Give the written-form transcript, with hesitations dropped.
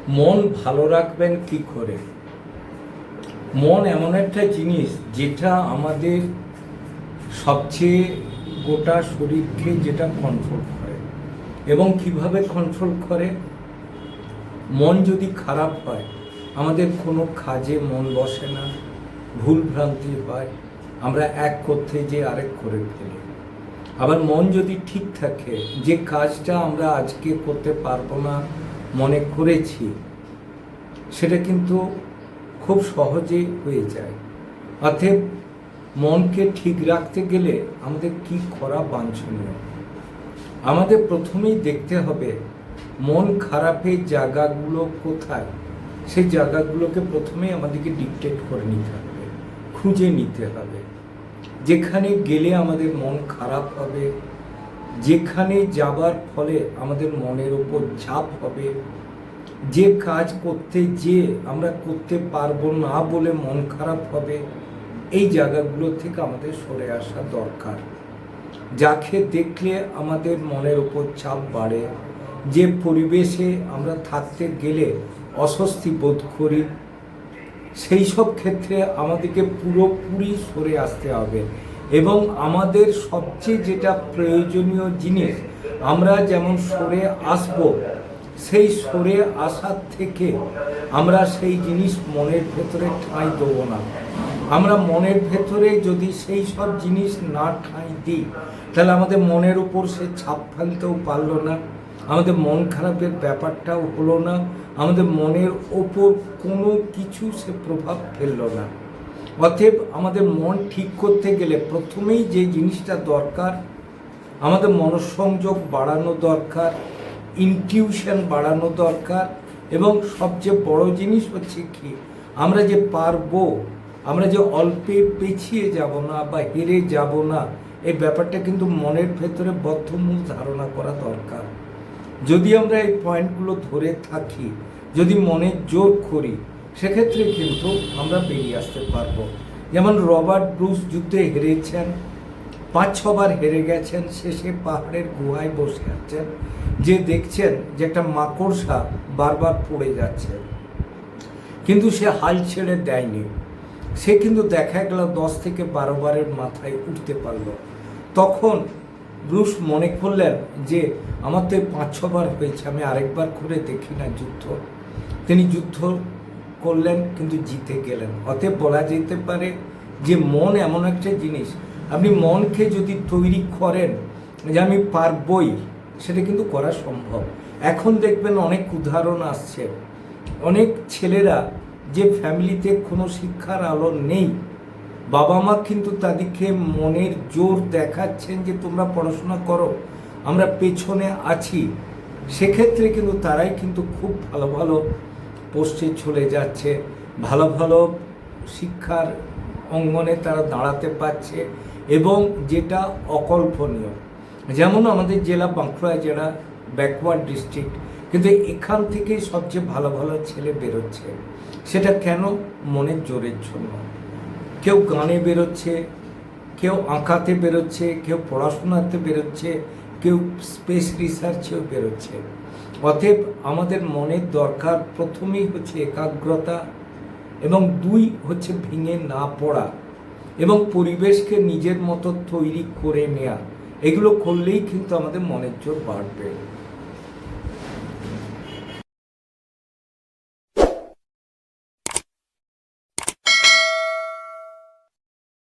মন ভালো রাখবেন কি করে? মন এমন একটা জিনিস যেটা আমাদের সবচেয়ে গোটা শরীরকে যেটা কন্ট্রোল করে। এবং কিভাবে কন্ট্রোল করে? মন যদি খারাপ হয় আমাদের কোনো কাজে মন বসে না, ভুল ভ্রান্তি হয়, আমরা এক করতে যে আরেক করে ফেলি। আবার মন যদি ঠিক থাকে, যে কাজটা আমরা আজকে করতে পারবো না মনে করেছি সেটা কিন্তু খুব সহজেই হয়ে যায়। অতএব মনকে ঠিক রাখতে গেলে আমাদের কি করা বাঞ্ছনীয়? আমাদের প্রথমেই দেখতে হবে মন খারাপের জায়গাগুলো কোথায়। সেই জায়গাগুলোকে প্রথমেই আমাদেরকে ডিকটেট করে নিতে হবে, খুঁজে নিতে হবে। যেখানে গেলে আমাদের মন খারাপ হবে, যেখানে যাবার ফলে আমাদের মনের উপর চাপ হবে, যে কাজ করতে যে আমরা করতে পারবো না বলে মন খারাপ হবে, এই জায়গাগুলো থেকে আমাদের সরে আসা দরকার। যাকে দেখলে আমাদের মনের উপর চাপ বাড়ে, যে পরিবেশে আমরা থাকতে গেলে অস্বস্তি বোধ করি, সেই সব ক্ষেত্রে আমাদেরকে পুরোপুরি সরে আসতে হবে। এবং আমাদের সবচেয়ে যেটা প্রয়োজনীয় জিনিস, আমরা যেমন সরে আসব, সেই সরে আসার থেকে আমরা সেই জিনিস মনের ভেতরে ঠাঁই দেবো না। আমরা মনের ভেতরে যদি সেই সব জিনিস না ঠাঁই দিই, তাহলে আমাদের মনের উপর সে ছাপ ফেলতেও পারলো না, আমাদের মন খারাপের ব্যাপারটাও হলো না, আমাদের মনের ওপর কোনো কিছু সে প্রভাব ফেললো না। অতএব আমাদের মন ঠিক করতে গেলে প্রথমেই যে জিনিসটা দরকার, আমাদের মনঃসংযোগ বাড়ানো দরকার, ইনটিউশন বাড়ানো দরকার। এবং সবচেয়ে বড় জিনিস হচ্ছে কি, আমরা যে পারবো, আমরা যে অল্পে পিছিয়ে যাব না বা হেরে যাব না, এই ব্যাপারটা কিন্তু মনের ভেতরে বদ্ধমূল ধারণা করা দরকার। যদি আমরা এই পয়েন্টগুলো ধরে থাকি, যদি মনে জোর করি, সেক্ষেত্রে কিন্তু আমরা বেরিয়ে আসতে পারবো। যেমন রবার্ট ব্রুস যুদ্ধে হেরেছেন, 5-6 বার হেরে গেছেন, শেষে পাহাড়ের গুহায় বসে আছেন, যে দেখছেন যে একটা মাকড়সা বারবার পড়ে যাচ্ছে, কিন্তু সে হাল ছেড়ে দেয়নি। সে কিন্তু দেখা গেল 10 থেকে 12 বারের মাথায় উঠতে পারলো। তখন ব্রুস মনে করলেন যে আমার তো 5-6 বার হয়েছে, আমি আরেকবার করে দেখি না যুদ্ধ। তিনি যুদ্ধ করলেন, কিন্তু জিতে গেলেন। অতএব বলা যেতে পারে যে মন এমন একটা জিনিস, আপনি মনকে যদি তৈরি করেন যে আমি পারবই, সেটা কিন্তু করা সম্ভব। এখন দেখবেন অনেক উদাহরণ আসছে, অনেক ছেলেরা যে ফ্যামিলিতে কোনো শিক্ষার আলো নেই, বাবা মা কিন্তু তাদেরকে মনের জোর দেখাচ্ছেন যে তোমরা পড়াশোনা করো, আমরা পেছনে আছি। সেক্ষেত্রে কিন্তু তারাই কিন্তু খুব ভালো ভালো পোস্টে চলে যাচ্ছে, ভালো ভালো শিক্ষার অঙ্গনে তারা দাঁড়াতে পারছে। এবং যেটা অকল্পনীয়, যেমন আমাদের জেলা বাঁকুড়া জেলা ব্যাকওয়ার্ড ডিস্ট্রিক্ট, কিন্তু এখান থেকেই সবচেয়ে ভালো ভালো ছেলে বেরোচ্ছে। সেটা কেন? মনের জোরের জন্য। কেউ গানে বেরোচ্ছে, কেউ আঁকাতে বেরোচ্ছে, কেউ পড়াশোনাতে বেরোচ্ছে, কেউ স্পেস রিসার্চেও বেরোচ্ছে। অতএব আমাদের মনের দরকার প্রথমেই হচ্ছে একাগ্রতা, এবং 2 হচ্ছে ভেঙে না পড়া, এবং পরিবেশকে নিজের মতো তৈরি করে নেওয়া। এগুলো করলেই কিন্তু আমাদের মনের জোর বাড়বে।